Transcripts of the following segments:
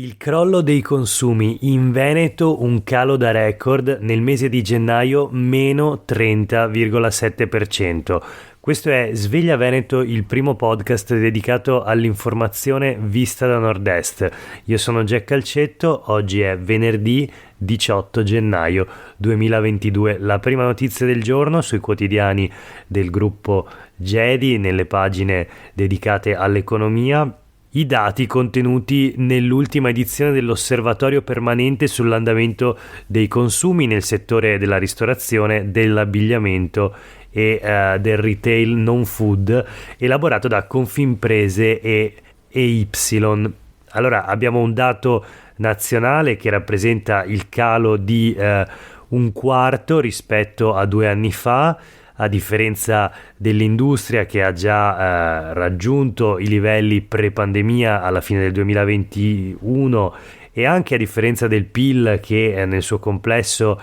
Il crollo dei consumi in Veneto, un calo da record nel mese di gennaio, meno 30,7%. Questo è Sveglia Veneto, il primo podcast dedicato all'informazione vista da nord-est. Io sono Jack Calcetto, oggi è venerdì 18 gennaio 2022. La prima notizia del giorno sui quotidiani del gruppo Gedi, nelle pagine dedicate all'economia. I dati contenuti nell'ultima edizione dell'Osservatorio permanente sull'andamento dei consumi nel settore della ristorazione, dell'abbigliamento e del retail non food, elaborato da Confimprese e EY. Allora, abbiamo un dato nazionale che rappresenta il calo di un quarto rispetto a 2 anni fa, a differenza dell'industria che ha già raggiunto i livelli pre-pandemia alla fine del 2021 e anche a differenza del PIL che nel suo complesso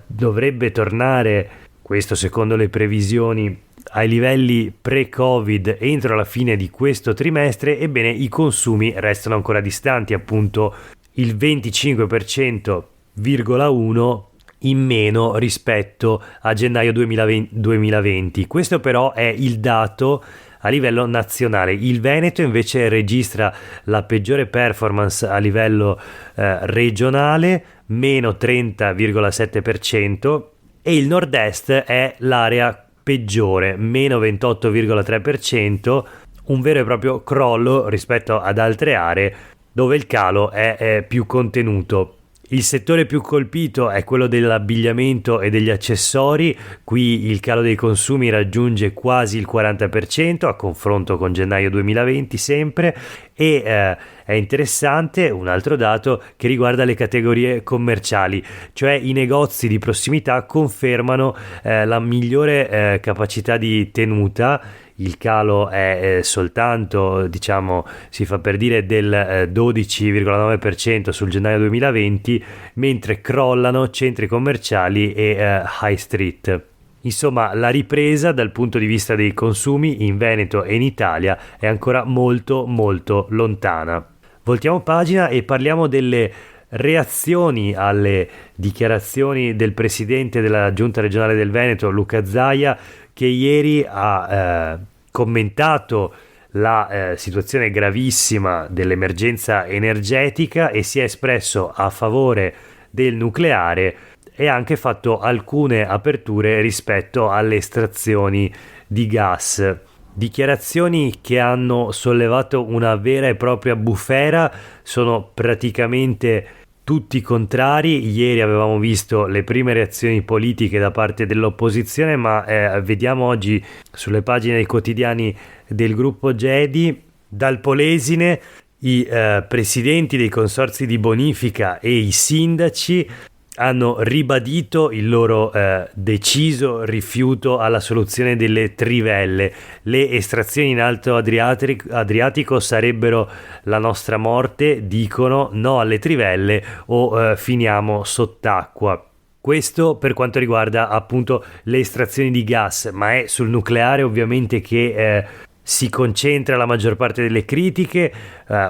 dovrebbe tornare, questo secondo le previsioni, ai livelli pre-Covid entro la fine di questo trimestre. Ebbene, i consumi restano ancora distanti, appunto il 25,1% in meno rispetto a gennaio 2020. Questo però è il dato a livello nazionale. Il Veneto invece registra la peggiore performance a livello regionale, meno 30,7%, e il nord-est è l'area peggiore, meno 28,3%, un vero e proprio crollo rispetto ad altre aree dove il calo è più contenuto. Il settore più colpito è quello dell'abbigliamento e degli accessori. Qui il calo dei consumi raggiunge quasi il 40% a confronto con gennaio 2020 sempre, e è interessante un altro dato che riguarda le categorie commerciali, cioè i negozi di prossimità confermano la migliore capacità di tenuta. Il calo è soltanto, si fa per dire, del 12,9% sul gennaio 2020, mentre crollano centri commerciali e high street. Insomma, la ripresa dal punto di vista dei consumi in Veneto e in Italia è ancora molto molto lontana. Voltiamo pagina e parliamo delle reazioni alle dichiarazioni del presidente della Giunta regionale del Veneto, Luca Zaia, che ieri ha commentato la situazione gravissima dell'emergenza energetica e si è espresso a favore del nucleare e ha anche fatto alcune aperture rispetto alle estrazioni di gas. Dichiarazioni che hanno sollevato una vera e propria bufera, sono praticamente tutti contrari. Ieri avevamo visto le prime reazioni politiche da parte dell'opposizione, ma vediamo oggi sulle pagine dei quotidiani del gruppo Gedi. Dal Polesine i presidenti dei consorzi di bonifica e i sindaci hanno ribadito il loro deciso rifiuto alla soluzione delle trivelle. Le estrazioni in Alto Adriatico sarebbero la nostra morte, dicono, no alle trivelle o finiamo sott'acqua. Questo per quanto riguarda appunto le estrazioni di gas, ma è sul nucleare ovviamente che si concentra la maggior parte delle critiche.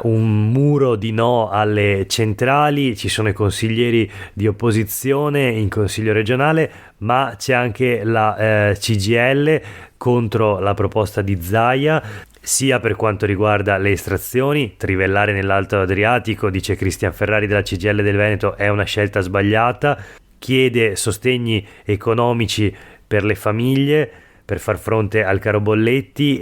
Un muro di no alle centrali, ci sono i consiglieri di opposizione in consiglio regionale, ma c'è anche la CGIL contro la proposta di Zaia, sia per quanto riguarda le estrazioni. Trivellare nell'Alto Adriatico, dice Cristian Ferrari della CGIL del Veneto, è una scelta sbagliata. Chiede sostegni economici per le famiglie per far fronte al caro bollette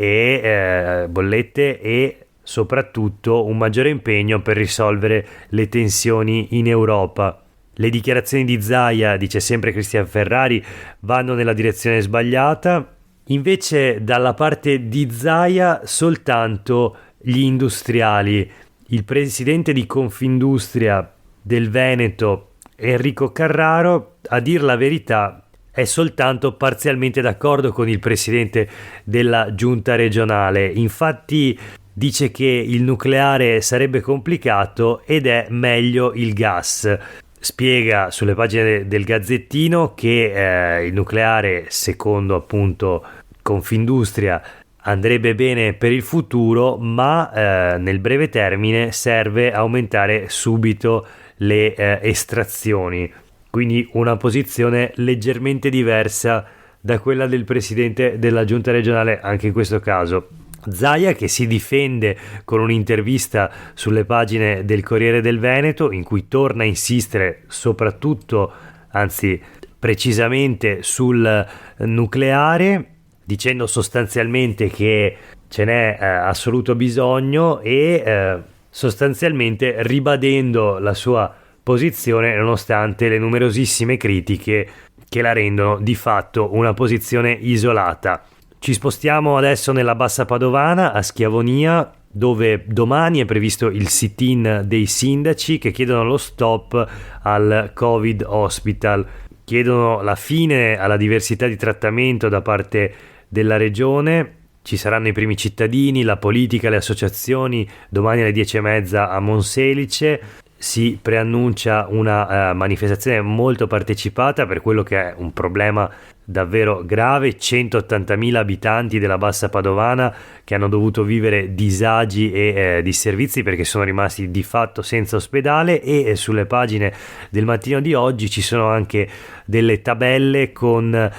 e soprattutto un maggiore impegno per risolvere le tensioni in Europa. Le dichiarazioni di Zaia, dice sempre Cristian Ferrari, vanno nella direzione sbagliata. Invece dalla parte di Zaia soltanto gli industriali. Il presidente di Confindustria del Veneto, Enrico Carraro, a dir la verità è soltanto parzialmente d'accordo con il presidente della giunta regionale. Infatti dice che il nucleare sarebbe complicato ed è meglio il gas. Spiega sulle pagine del Gazzettino che il nucleare, secondo appunto Confindustria, andrebbe bene per il futuro, ma nel breve termine serve aumentare subito le estrazioni, quindi una posizione leggermente diversa da quella del presidente della giunta regionale anche in questo caso. Zaia, che si difende con un'intervista sulle pagine del Corriere del Veneto in cui torna a insistere soprattutto, anzi precisamente, sul nucleare, dicendo sostanzialmente che ce n'è assoluto bisogno e sostanzialmente ribadendo la sua posizione nonostante le numerosissime critiche che la rendono di fatto una posizione isolata. Ci spostiamo adesso nella Bassa Padovana, a Schiavonia, dove domani è previsto il sit-in dei sindaci che chiedono lo stop al Covid Hospital, chiedono la fine alla diversità di trattamento da parte della regione. Ci saranno i primi cittadini, la politica, le associazioni domani alle 10:30 a Monselice. Si preannuncia una manifestazione molto partecipata per quello che è un problema davvero grave. 180.000 abitanti della Bassa Padovana che hanno dovuto vivere disagi e disservizi perché sono rimasti di fatto senza ospedale, e sulle pagine del Mattino di oggi ci sono anche delle tabelle con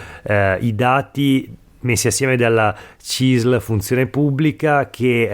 i dati messi assieme dalla CISL Funzione Pubblica, che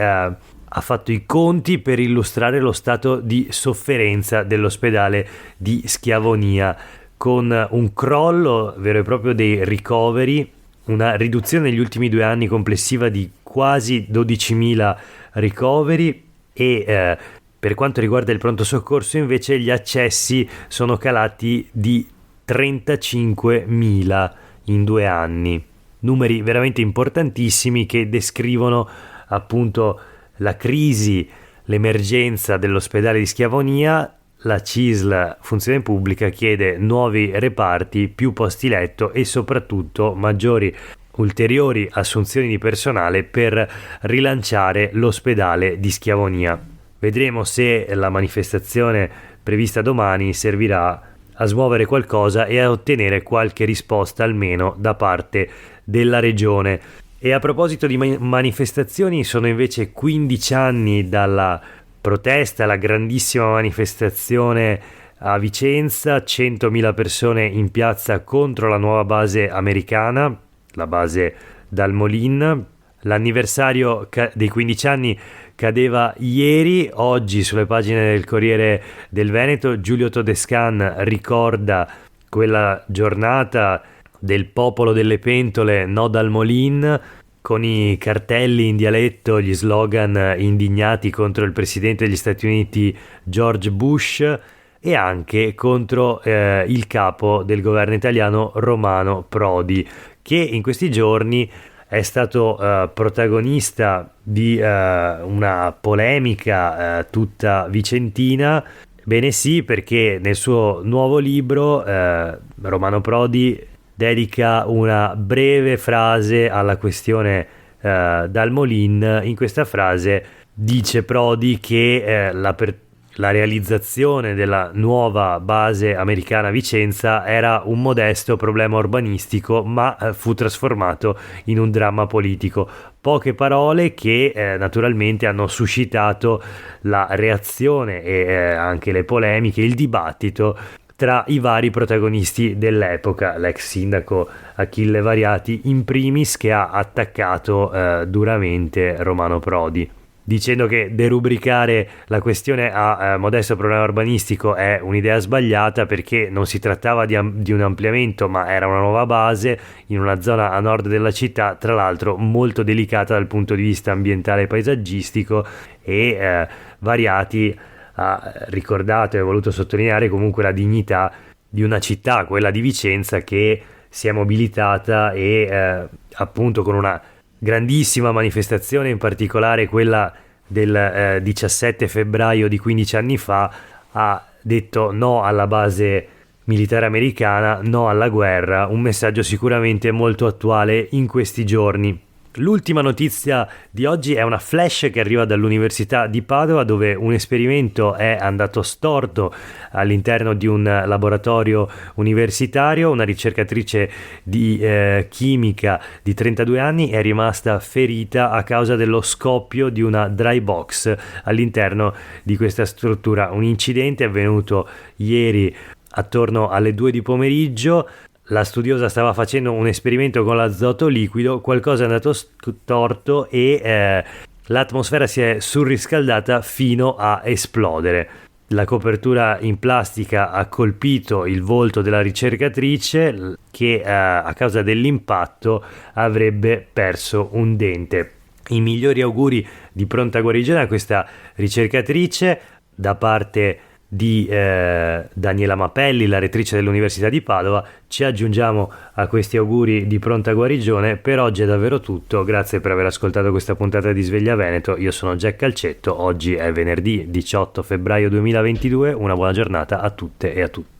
ha fatto i conti per illustrare lo stato di sofferenza dell'ospedale di Schiavonia, con un crollo vero e proprio dei ricoveri, una riduzione negli ultimi 2 anni complessiva di quasi 12.000 ricoveri e per quanto riguarda il pronto soccorso invece gli accessi sono calati di 35.000 in 2 anni. Numeri veramente importantissimi che descrivono appunto la crisi, l'emergenza dell'ospedale di Schiavonia. La CISL Funzione Pubblica chiede nuovi reparti, più posti letto e soprattutto maggiori ulteriori assunzioni di personale per rilanciare l'ospedale di Schiavonia. Vedremo se la manifestazione prevista domani servirà a smuovere qualcosa e a ottenere qualche risposta almeno da parte della regione. E a proposito di manifestazioni, sono invece 15 anni dalla protesta, la grandissima manifestazione a Vicenza, 100.000 persone in piazza contro la nuova base americana, la base Dal Molin. L'anniversario dei 15 anni cadeva ieri. Oggi sulle pagine del Corriere del Veneto Giulio Todescan ricorda quella giornata del popolo delle pentole, no dal Molin, con i cartelli in dialetto, gli slogan indignati contro il presidente degli Stati Uniti George Bush e anche contro il capo del governo italiano Romano Prodi, che in questi giorni è stato protagonista di una polemica tutta vicentina. Bene sì, perché nel suo nuovo libro Romano Prodi dedica una breve frase alla questione Dal Molin. In questa frase dice Prodi che la realizzazione della nuova base americana a Vicenza era un modesto problema urbanistico, ma fu trasformato in un dramma politico. Poche parole che naturalmente hanno suscitato la reazione e anche le polemiche, il dibattito tra i vari protagonisti dell'epoca, l'ex sindaco Achille Variati in primis, che ha attaccato duramente Romano Prodi, dicendo che derubricare la questione a modesto problema urbanistico è un'idea sbagliata, perché non si trattava di un ampliamento, ma era una nuova base in una zona a nord della città, tra l'altro molto delicata dal punto di vista ambientale e paesaggistico, e Variati ha ricordato e voluto sottolineare comunque la dignità di una città, quella di Vicenza, che si è mobilitata e appunto con una grandissima manifestazione, in particolare quella del 17 febbraio di 15 anni fa, ha detto no alla base militare americana, no alla guerra, un messaggio sicuramente molto attuale in questi giorni. L'ultima notizia di oggi è una flash che arriva dall'Università di Padova, dove un esperimento è andato storto all'interno di un laboratorio universitario. Una ricercatrice di chimica di 32 anni è rimasta ferita a causa dello scoppio di una dry box all'interno di questa struttura. Un incidente è avvenuto ieri attorno alle 2 di pomeriggio. La studiosa stava facendo un esperimento con l'azoto liquido, qualcosa è andato storto e l'atmosfera si è surriscaldata fino a esplodere. La copertura in plastica ha colpito il volto della ricercatrice, che a causa dell'impatto avrebbe perso un dente. I migliori auguri di pronta guarigione a questa ricercatrice da parte di Daniela Mapelli, la rettrice dell'Università di Padova. Ci aggiungiamo a questi auguri di pronta guarigione. Per oggi è davvero tutto, grazie per aver ascoltato questa puntata di Sveglia Veneto. Io sono Jack Calcetto, oggi è venerdì 18 febbraio 2022, una buona giornata a tutte e a tutti.